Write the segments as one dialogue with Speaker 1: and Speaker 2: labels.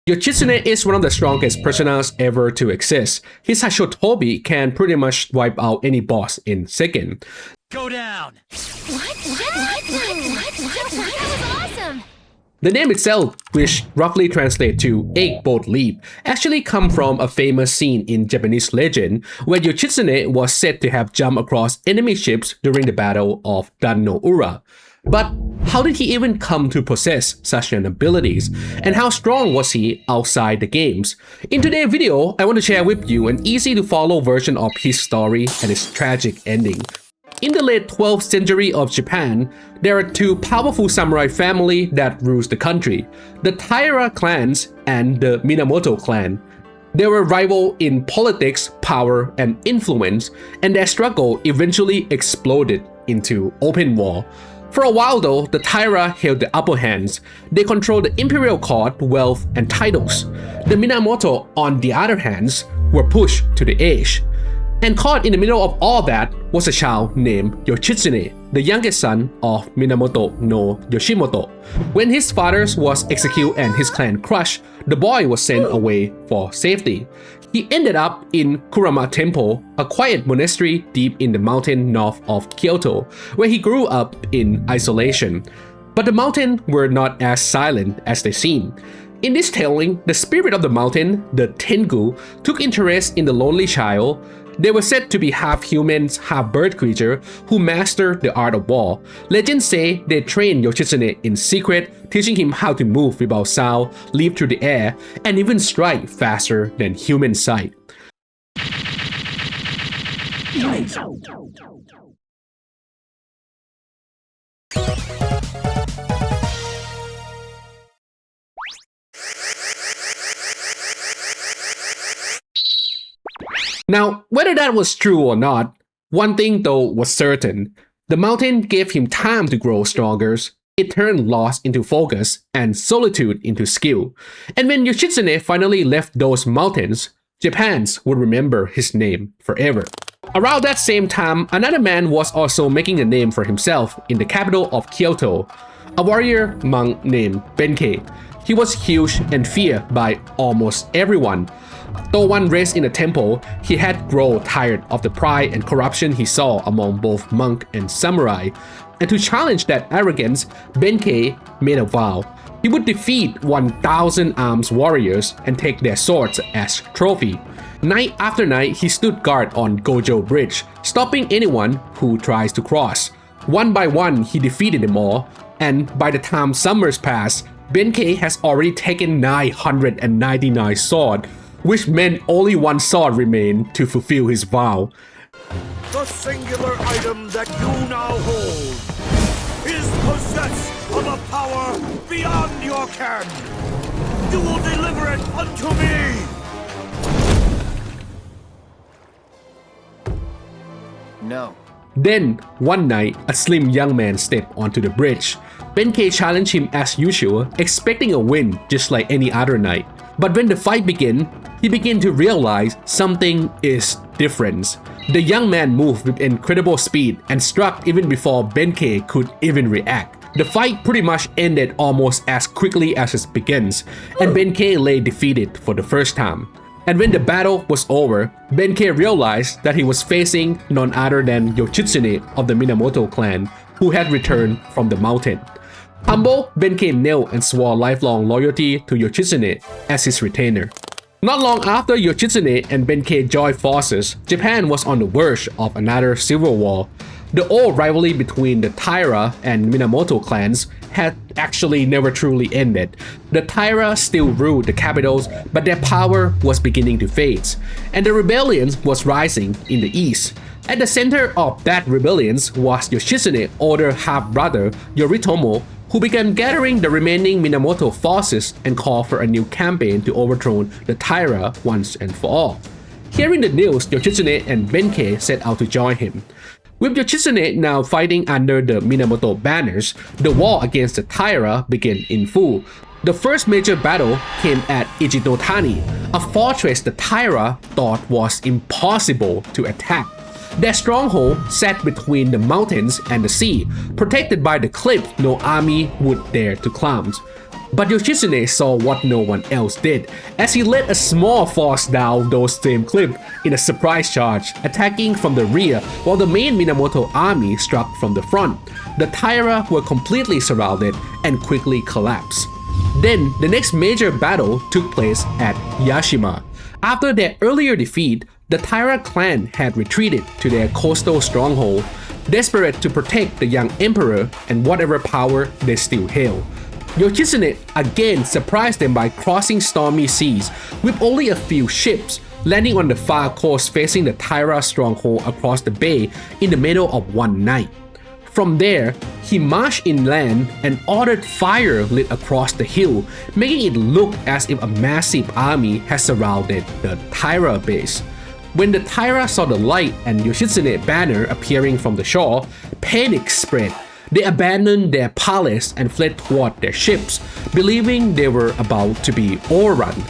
Speaker 1: Yoshitsune is one of the strongest personas ever to exist. His Hassou Tobi can pretty much wipe out any boss in second.
Speaker 2: Go down!
Speaker 3: What? That was awesome!
Speaker 1: The name itself, which roughly translates to egg boat leap, actually comes from a famous scene in Japanese legend where Yoshitsune was said to have jumped across enemy ships during the Battle of Dan no Ura. But how did he even come to possess such an abilities, and how strong was he outside the games? In today's video, I want to share with you an easy to follow version of his story and its tragic ending. In the late 12th century of Japan, there are two powerful samurai families that rules the country, the Taira clans and the Minamoto clan. They were rival in politics, power, and influence, and their struggle eventually exploded into open war. For a while though, the Taira held the upper hands. They controlled the imperial court, wealth, and titles. The Minamoto, on the other hand, were pushed to the edge. And caught in the middle of all that was a child named Yoshitsune, the youngest son of Minamoto no Yoshimoto. When his father was executed and his clan crushed, the boy was sent away for safety. He ended up in Kurama Temple, a quiet monastery deep in the mountain north of Kyoto, where he grew up in isolation. But the mountains were not as silent as they seemed. In this telling, the spirit of the mountain, the Tengu, took interest in the lonely child. They were said to be half humans, half bird creature who mastered the art of war. Legends say they trained Yoshitsune in secret, teaching him how to move without sound, leap through the air, and even strike faster than human sight. Now, whether that was true or not, one thing though was certain. The mountain gave him time to grow stronger. It turned loss into focus and solitude into skill. And when Yoshitsune finally left those mountains, Japans would remember his name forever. Around that same time, another man was also making a name for himself in the capital of Kyoto, a warrior monk named Benkei. He was huge and feared by almost everyone. Though one raised in a temple, he had grown tired of the pride and corruption he saw among both monk and samurai. And to challenge that arrogance, Benkei made a vow. He would defeat 1,000 armed warriors and take their swords as trophy. Night after night, he stood guard on Gojo Bridge, stopping anyone who tries to cross. One by one, he defeated them all, and by the time summers passed, Benkei has already taken 999 swords, which meant only one sword remained to fulfill his vow.
Speaker 4: The singular item that you now hold is possessed of a power beyond your ken. You will deliver it unto me.
Speaker 2: No.
Speaker 1: Then, one night, a slim young man stepped onto the bridge. Benkei challenged him as usual, expecting a win just like any other night. But when the fight began, he began to realize something is different. The young man moved with incredible speed and struck even before Benkei could even react. The fight pretty much ended almost as quickly as it begins, and Benkei lay defeated for the first time. And when the battle was over, Benkei realized that he was facing none other than Yoshitsune of the Minamoto clan, who had returned from the mountain. Humble, Benkei knelt and swore lifelong loyalty to Yoshitsune as his retainer. Not long after Yoshitsune and Benkei joined forces, Japan was on the verge of another civil war. The old rivalry between the Taira and Minamoto clans had actually never truly ended. The Taira still ruled the capitals, but their power was beginning to fade, and the rebellion was rising in the east. At the center of that rebellion was Yoshitsune's older half-brother Yoritomo, who began gathering the remaining Minamoto forces and called for a new campaign to overthrow the Taira once and for all. Hearing the news, Yoshitsune and Benkei set out to join him. With Yoshitsune now fighting under the Minamoto banners, the war against the Taira began in full. The first major battle came at Ichitotani, a fortress the Taira thought was impossible to attack. Their stronghold sat between the mountains and the sea, protected by the cliff no army would dare to climb. But Yoshitsune saw what no one else did, as he led a small force down those same cliff in a surprise charge, attacking from the rear while the main Minamoto army struck from the front. The Taira were completely surrounded and quickly collapsed. Then, the next major battle took place at Yashima. After their earlier defeat, the Taira clan had retreated to their coastal stronghold, desperate to protect the young emperor and whatever power they still held. Yoshitsune again surprised them by crossing stormy seas with only a few ships, landing on the far coast facing the Taira stronghold across the bay in the middle of one night. From there, he marched inland and ordered fire lit across the hill, making it look as if a massive army had surrounded the Taira base. When the Taira saw the light and Yoshitsune banner appearing from the shore, panic spread. They abandoned their palace and fled toward their ships, believing they were about to be overrun.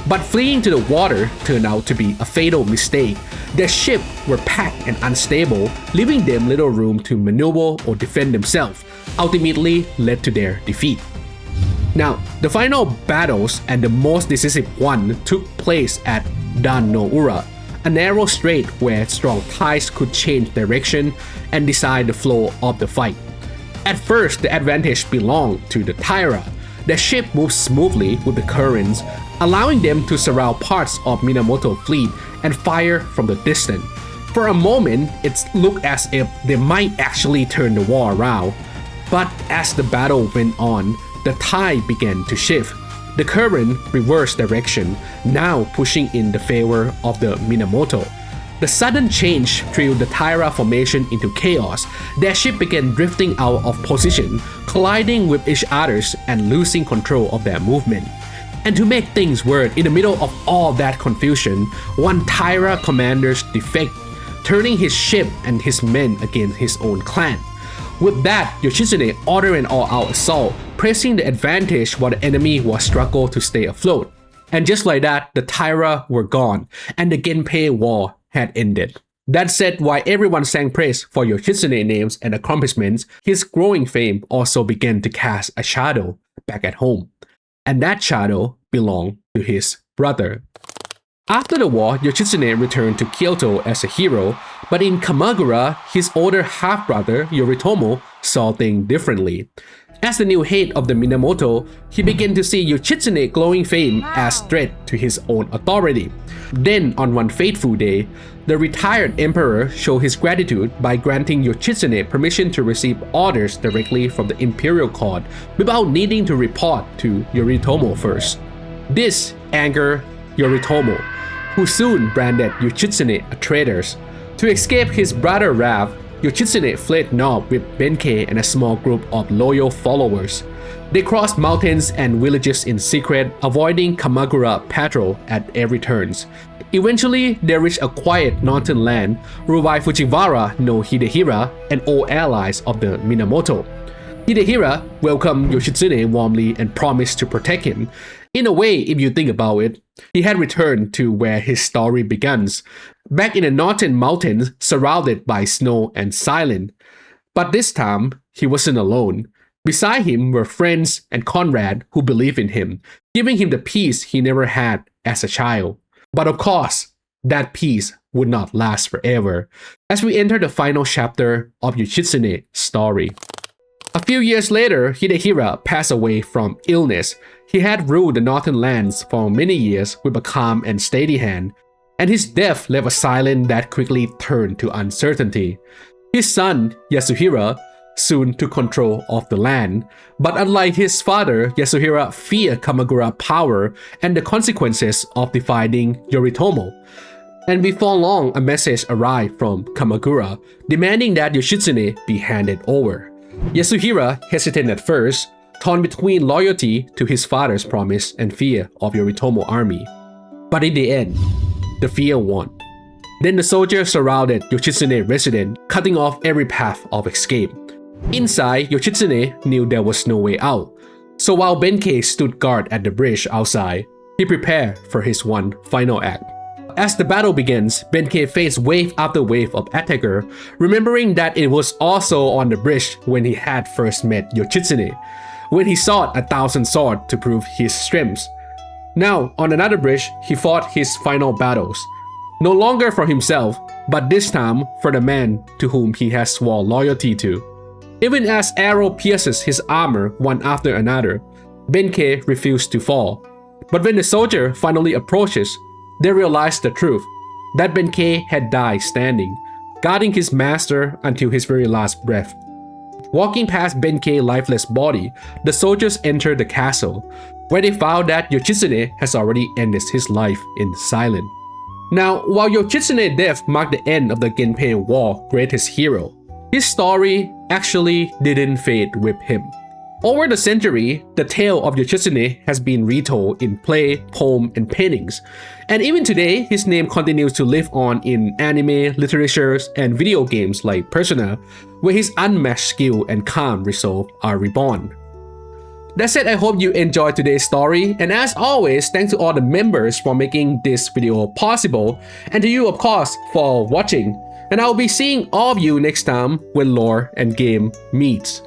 Speaker 1: But fleeing to the water turned out to be a fatal mistake. Their ships were packed and unstable, leaving them little room to maneuver or defend themselves, ultimately led to their defeat. Now, the final battles and the most decisive one took place at Dan no Ura, a narrow strait where strong tides could change direction and decide the flow of the fight. At first, the advantage belonged to the Taira. The ship moved smoothly with the currents, allowing them to surround parts of Minamoto's fleet and fire from the distance. For a moment, it looked as if they might actually turn the war around. But as the battle went on, the tide began to shift. The current reversed direction, now pushing in the favor of the Minamoto. The sudden change threw the Taira formation into chaos. Their ship began drifting out of position, colliding with each other and losing control of their movement. And to make things worse, in the middle of all that confusion, one Taira commander's defect, turning his ship and his men against his own clan. With that, Yoshitsune ordered an all-out assault, pressing the advantage while the enemy was struggling to stay afloat. And just like that, the Taira were gone, and the Genpei War had ended. That said, while everyone sang praise for Yoshitsune's names and accomplishments, his growing fame also began to cast a shadow back at home. And that shadow belonged to his brother. After the war, Yoshitsune returned to Kyoto as a hero, but in Kamagura, his older half-brother Yoritomo saw things differently. As the new head of the Minamoto, he began to see Yoshitsune's glowing fame as threat to his own authority. Then, on one fateful day, the retired emperor showed his gratitude by granting Yoshitsune permission to receive orders directly from the imperial court without needing to report to Yoritomo first. This angered Yoritomo, who soon branded Yoshitsune a traitor. To escape his brother's wrath, Yoshitsune fled north with Benkei and a small group of loyal followers. They crossed mountains and villages in secret, avoiding Kamagura patrol at every turn. Eventually, they reached a quiet northern land ruled by Fujiwara no Hidehira, an old ally of the Minamoto. Hidehira welcomed Yoshitsune warmly and promised to protect him. In a way, if you think about it, he had returned to where his story begins, back in the northern mountains surrounded by snow and silence. But this time, he wasn't alone. Beside him were friends and Conrad who believed in him, giving him the peace he never had as a child. But of course, that peace would not last forever, as we enter the final chapter of Yoshitsune's story. A few years later, Hidehira passed away from illness. He had ruled the northern lands for many years with a calm and steady hand, and his death left a silence that quickly turned to uncertainty. His son, Yasuhira, soon took control of the land, but unlike his father, Yasuhira feared Kamagura power and the consequences of defying Yoritomo. And before long, a message arrived from Kamagura, demanding that Yoshitsune be handed over. Yasuhira hesitated at first, torn between loyalty to his father's promise and fear of Yoritomo army. But in the end, the fear won. Then the soldiers surrounded Yoshitsune's residence, cutting off every path of escape. Inside, Yoshitsune knew there was no way out. So while Benkei stood guard at the bridge outside, he prepared for his one final act. As the battle begins, Benkei faced wave after wave of attackers, remembering that it was also on the bridge when he had first met Yoshitsune. when he sought 1,000 swords to prove his strengths. Now, on another bridge, he fought his final battles, no longer for himself, but this time for the man to whom he has sworn loyalty to. Even as arrow pierces his armor one after another, Benkei refused to fall. But when the soldier finally approaches, they realize the truth, that Benkei had died standing, guarding his master until his very last breath. Walking past Benkei's lifeless body, the soldiers enter the castle, where they found that Yoshitsune has already ended his life in silence. Now, while Yoshitsune's death marked the end of the Genpei War greatest hero, his story actually didn't fade with him. Over the century, the tale of Yoshitsune has been retold in play, poem, and paintings, and even today, his name continues to live on in anime, literature, and video games like Persona, where his unmatched skill and calm resolve are reborn. That said, I hope you enjoyed today's story, and as always, thanks to all the members for making this video possible, and to you of course for watching, and I'll be seeing all of you next time when lore and game meets.